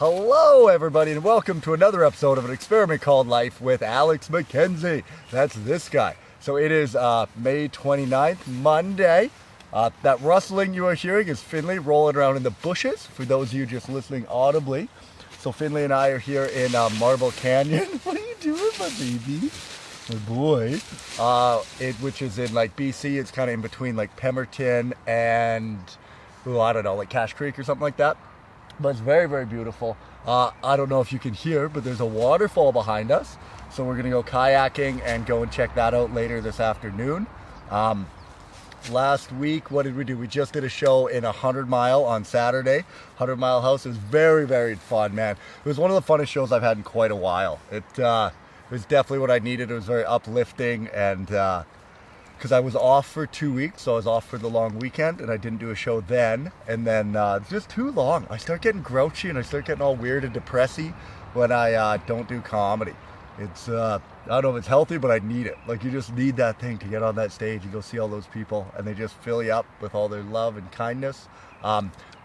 Hello, everybody, and welcome to another episode of an experiment called Life with Alex Mackenzie. That's this guy. So it is May 29th, Monday. That rustling you are hearing is Finley rolling around in the bushes, for those of you just listening audibly. So Finley and I are here in Marble Canyon. What are you doing, my baby? My boy. Which is in like BC. It's kind of in between like Pemberton and, I don't know, like Cache Creek or something like that. But it's very, very beautiful. I don't know if you can hear, but there's a waterfall behind us. So we're going to go kayaking and go and check that out later this afternoon. Last week, what did we do? We just did a show in 100 Mile on Saturday. 100 Mile House. It was very, very fun, man. It was one of the funnest shows I've had in quite a while. It was definitely what I needed. It was very uplifting, and because I was off for 2 weeks, so I was off for the long weekend, and I didn't do a show then. And then it's just too long. I start getting grouchy, and I start getting all weird and depressy when I don't do comedy. It's I don't know if it's healthy, but I need it. Like, you just need that thing to get on that stage and go see all those people, and they just fill you up with all their love and kindness.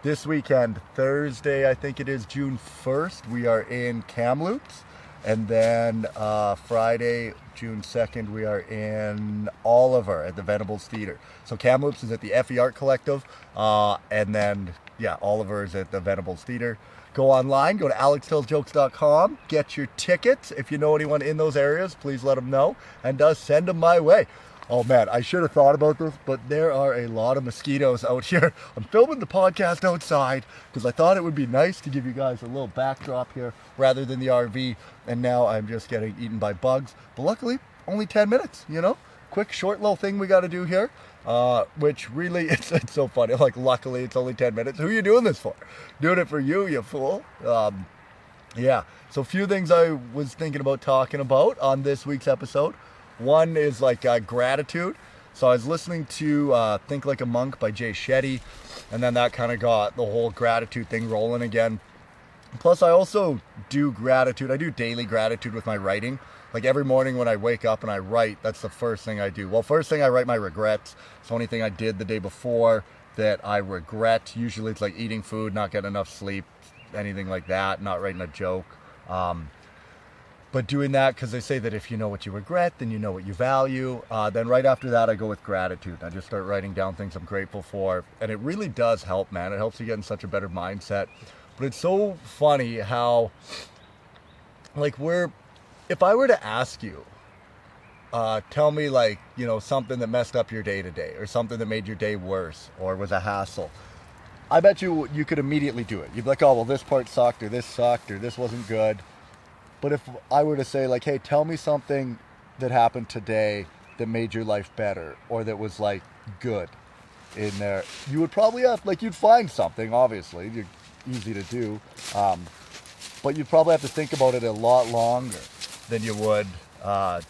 This weekend, Thursday, I think it is, June 1st, we are in Kamloops. And then Friday, June 2nd, we are in Oliver at the Venables Theatre. So Kamloops is at the FE Art Collective, and then, Oliver is at the Venables Theatre. Go online, go to alextellsjokes.com, get your tickets. If you know anyone in those areas, please let them know, and send them my way. Oh man, I should have thought about this, but there are a lot of mosquitoes out here. I'm filming the podcast outside because I thought it would be nice to give you guys a little backdrop here rather than the RV, and now I'm just getting eaten by bugs. But luckily, only 10 minutes, Quick, short little thing we got to do here, which really, it's so funny. Like, luckily, it's only 10 minutes. Who are you doing this for? Doing it for you, you fool. So a few things I was thinking about talking about on this week's episode. One is like gratitude. So I was listening to Think Like a Monk by Jay Shetty, and then that kind of got the whole gratitude thing rolling again. Plus, I also do gratitude. I do daily gratitude with my writing. Like, every morning when I wake up and I write, that's the first thing I do. Well, first thing, I write my regrets. It's the only thing I did the day before that I regret. Usually it's like eating food, not getting enough sleep, anything like that, not writing a joke. But doing that, because they say that if you know what you regret, then you know what you value. Then right after that, I go with gratitude. I just start writing down things I'm grateful for. And it really does help, man. It helps you get in such a better mindset. But it's so funny how, like, if I were to ask you, tell me, like, something that messed up your day today, or something that made your day worse, or was a hassle, I bet you could immediately do it. You'd be like, oh, well, this part sucked, or this wasn't good. But if I were to say, like, hey, tell me something that happened today that made your life better, or that was, like, good in there, you would probably you'd find something, obviously. You're easy to do. But you'd probably have to think about it a lot longer than you would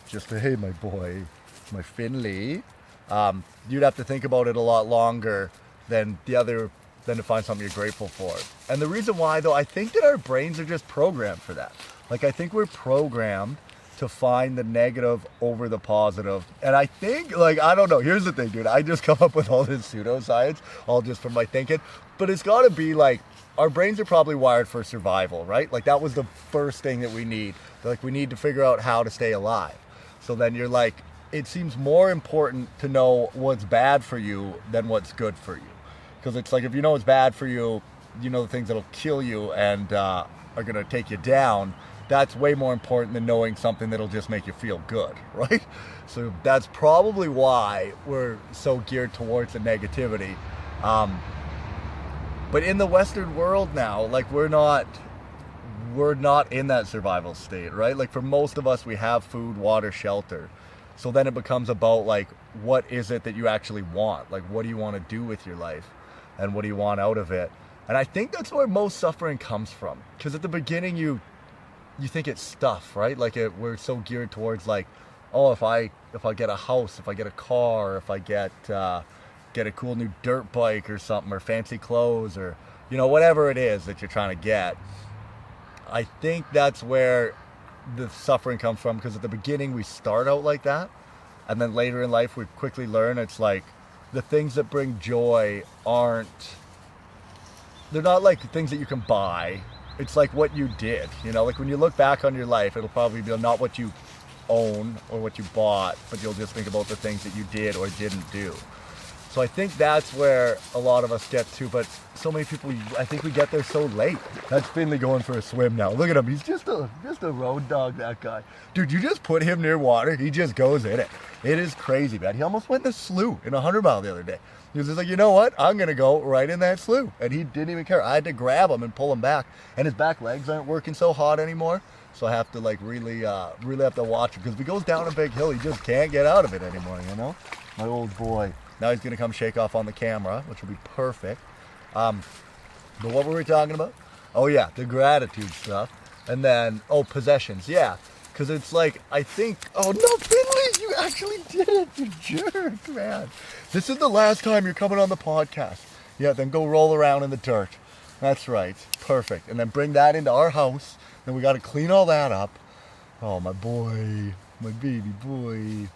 just, hey, my boy, my Finley. You'd have to think about it a lot longer than to find something you're grateful for. And the reason why, though, I think that our brains are just programmed for that. Like, I think we're programmed to find the negative over the positive. And I think, like, I don't know. Here's the thing, dude. I just come up with all this pseudoscience, all just from my thinking. But it's got to be, like, our brains are probably wired for survival, right? Like, that was the first thing that we need. Like, we need to figure out how to stay alive. So then you're like, it seems more important to know what's bad for you than what's good for you. Because it's like, if you know what's bad for you, you know the things that'll kill you and are going to take you down. That's way more important than knowing something that'll just make you feel good, right? So that's probably why we're so geared towards the negativity. But in the Western world now, like, we're not in that survival state, right? Like, for most of us, we have food, water, shelter. So then it becomes about, like, what is it that you actually want? Like, what do you want to do with your life? And what do you want out of it? And I think that's where most suffering comes from. Because at the beginning, you think it's stuff, right? Like, we're so geared towards, like, oh, if I get a house, if I get a car, if I get a cool new dirt bike or something, or fancy clothes, or, whatever it is that you're trying to get. I think that's where the suffering comes from, because at the beginning we start out like that, and then later in life we quickly learn it's like the things that bring joy they're not like things that you can buy. it's like what you did, you know, like when you look back on your life, it'll probably be not what you own or what you bought, but you'll just think about the things that you did or didn't do. So I think that's where a lot of us get to, but so many people, I think we get there so late. That's Finley going for a swim now. Look at him, he's just a road dog, that guy. Dude, you just put him near water, he just goes in it. It is crazy, man. He almost went in a slough in 100 mile the other day. He was just like, you know what? I'm going to go right in that slough. And he didn't even care. I had to grab him and pull him back. And his back legs aren't working so hot anymore. So I have to like really have to watch him. Because if he goes down a big hill, he just can't get out of it anymore, you know? My old boy. Now he's going to come shake off on the camera, which will be perfect. But what were we talking about? Oh, yeah, the gratitude stuff. And then, possessions. Yeah, because it's like, I think, oh, no, Finley, you actually did it, you jerk, man. This is the last time you're coming on the podcast. Yeah, then go roll around in the dirt. That's right. Perfect. And then bring that into our house. Then we got to clean all that up. Oh, my boy. My baby boy.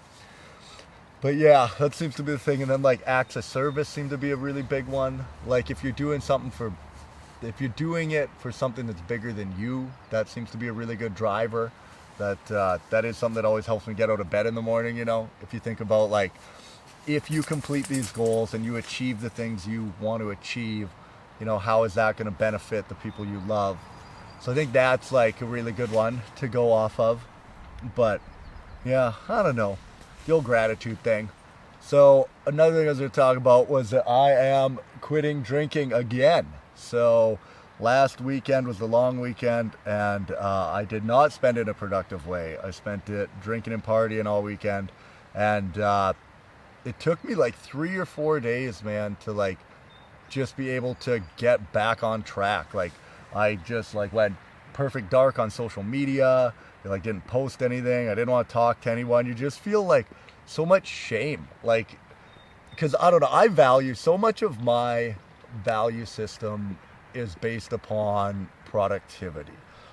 But yeah, that seems to be the thing. And then like acts of service seem to be a really big one. Like if you're doing it for something that's bigger than you, that seems to be a really good driver. That is something that always helps me get out of bed in the morning, you know. If you think about like, if you complete these goals and you achieve the things you want to achieve, you know, how is that going to benefit the people you love? So I think that's like a really good one to go off of. But yeah, I don't know. The old gratitude thing. So another thing I was going to talk about was that I am quitting drinking again. So last weekend was the long weekend, and I did not spend it in a productive way. I spent it drinking and partying all weekend, and it took me like 3 or 4 days, man, to like just be able to get back on track. Like I just like went perfect dark on social media. I like didn't post anything. I didn't want to talk to anyone. You just feel like so much shame. Like, because I don't know, I value so much of my value system is based upon productivity.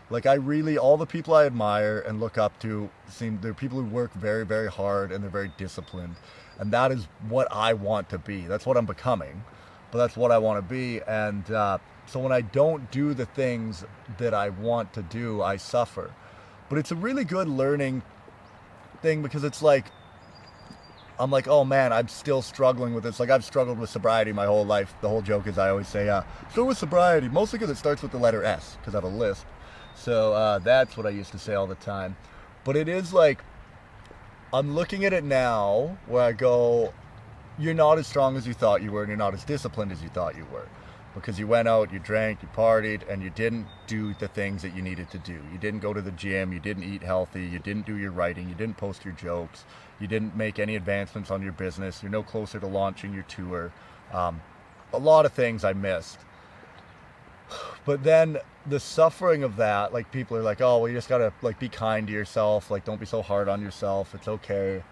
Like I really, all the people I admire and look up to they're people who work very, very hard and they're very disciplined. And that is what I want to be. That's what I'm becoming, but that's what I want to be. And so when I don't do the things that I want to do, I suffer. But it's a really good learning thing because it's like, I'm like, oh man, I'm still struggling with this. Like I've struggled with sobriety my whole life. The whole joke is I always say, still with sobriety, mostly because it starts with the letter S, because I have a lisp. So that's what I used to say all the time. But it is like, I'm looking at it now where I go, you're not as strong as you thought you were, and you're not as disciplined as you thought you were. Because you went out, you drank, you partied, and you didn't do the things that you needed to do. You didn't go to the gym, you didn't eat healthy, you didn't do your writing, you didn't post your jokes, you didn't make any advancements on your business, you're no closer to launching your tour. A lot of things I missed. But then the suffering of that, like people are like, oh, well, you just gotta like be kind to yourself, like don't be so hard on yourself, it's okay.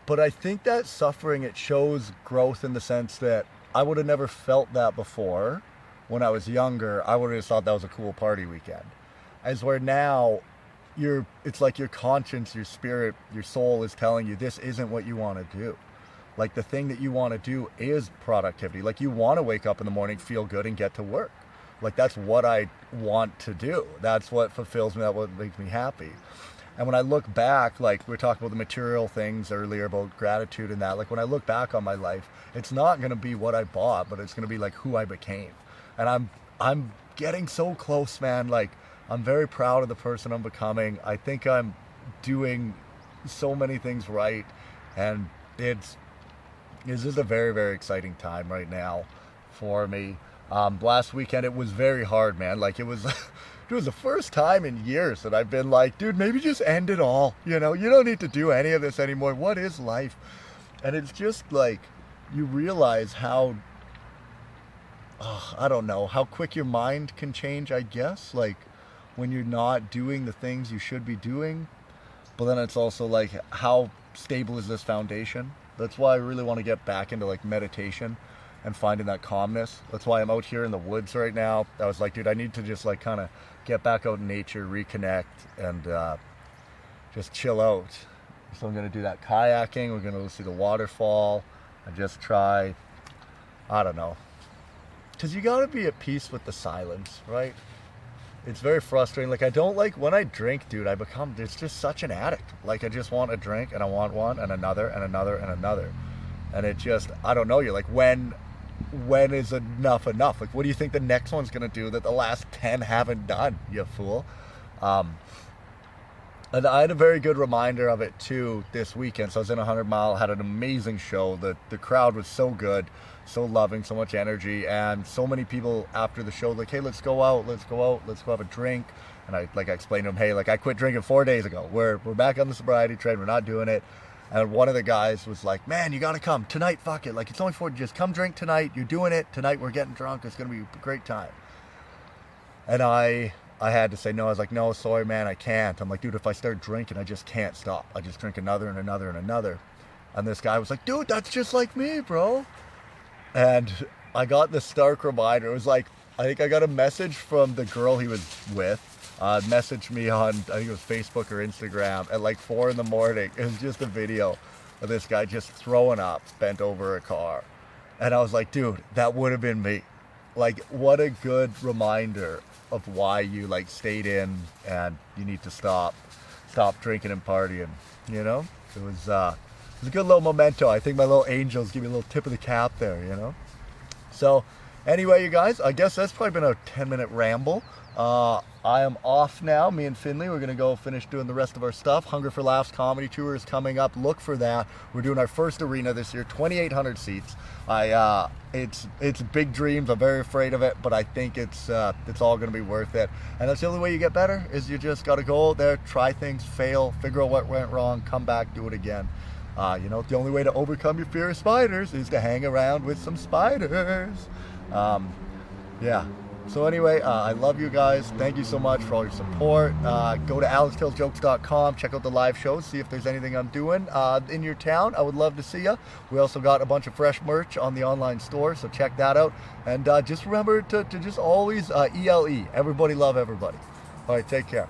But I think that suffering, it shows growth in the sense that I would have never felt that before. When I was younger, I would have just thought that was a cool party weekend. As where now, it's like your conscience, your spirit, your soul is telling you this isn't what you want to do. Like the thing that you want to do is productivity. Like you want to wake up in the morning, feel good, and get to work. Like that's what I want to do. That's what fulfills me, that's what makes me happy. And when I look back, like we were talking about the material things earlier about gratitude and that, like when I look back on my life, it's not going to be what I bought, but it's going to be like who I became. And I'm getting so close, man. Like I'm very proud of the person I'm becoming. I think I'm doing so many things right. And it's just a very, very exciting time right now for me. Last weekend, it was very hard, man. Like it was the first time in years that I've been like, dude, maybe just end it all. You know, you don't need to do any of this anymore. What is life? And it's just like, you realize how, I don't know, how quick your mind can change, I guess. Like when you're not doing the things you should be doing. But then it's also like, how stable is this foundation? That's why I really want to get back into like meditation and finding that calmness. That's why I'm out here in the woods right now. I was like, dude, I need to just like kind of get back out in nature, reconnect, and just chill out. So I'm going to do that kayaking. We're going to see the waterfall and just try, I don't know. Because you got to be at peace with the silence, right? it's very frustrating. Like, I don't like when I drink, dude, it's just such an addict. Like, I just want a drink and I want one and another and another and another. And it just, I don't know, you're like, when is enough enough? Like, what do you think the next one's going to do that the last 10 haven't done, you fool? And I had a very good reminder of it too this weekend. So I was in 100 Mile, had an amazing show. The crowd was so good, so loving, so much energy, and so many people after the show like, hey, let's go out, let's go have a drink. And I explained to them, hey, like, I quit drinking 4 days ago. We're back on the sobriety train. We're not doing it. And one of the guys was like, man, you got to come tonight. Fuck it. Like, it's only 4, just come drink tonight. You're doing it tonight. We're getting drunk. It's going to be a great time. And I had to say no. I was like, no, sorry, man, I can't. I'm like, dude, if I start drinking, I just can't stop. I just drink another and another and another. And this guy was like, dude, that's just like me, bro. And I got the stark reminder. It was like, I think I got a message from the girl he was with. Messaged me on, I think it was Facebook or Instagram at like 4 a.m. It was just a video of this guy just throwing up, bent over a car. And I was like, dude, that would have been me. Like, what a good reminder of why you like stayed in and you need to stop drinking and partying, you know? It was a good little memento. I think my little angels give me a little tip of the cap there, you know? So anyway, you guys, I guess that's probably been a 10-minute ramble. I am off now. Me and Finley, we're going to go finish doing the rest of our stuff. Hunger for Laughs comedy tour is coming up. Look for that. We're doing our first arena this year, 2,800 seats. It's big dreams. I'm very afraid of it, but I think it's all going to be worth it. And that's the only way you get better, is you just got to go out there, try things, fail, figure out what went wrong, come back, do it again. The only way to overcome your fear of spiders is to hang around with some spiders. Yeah. So anyway, I love you guys. Thank you so much for all your support. Go to alextellsjokes.com. Check out the live shows. See if there's anything I'm doing in your town. I would love to see you. We also got a bunch of fresh merch on the online store, so check that out. And just remember to just always ELE. Everybody love everybody. All right, take care.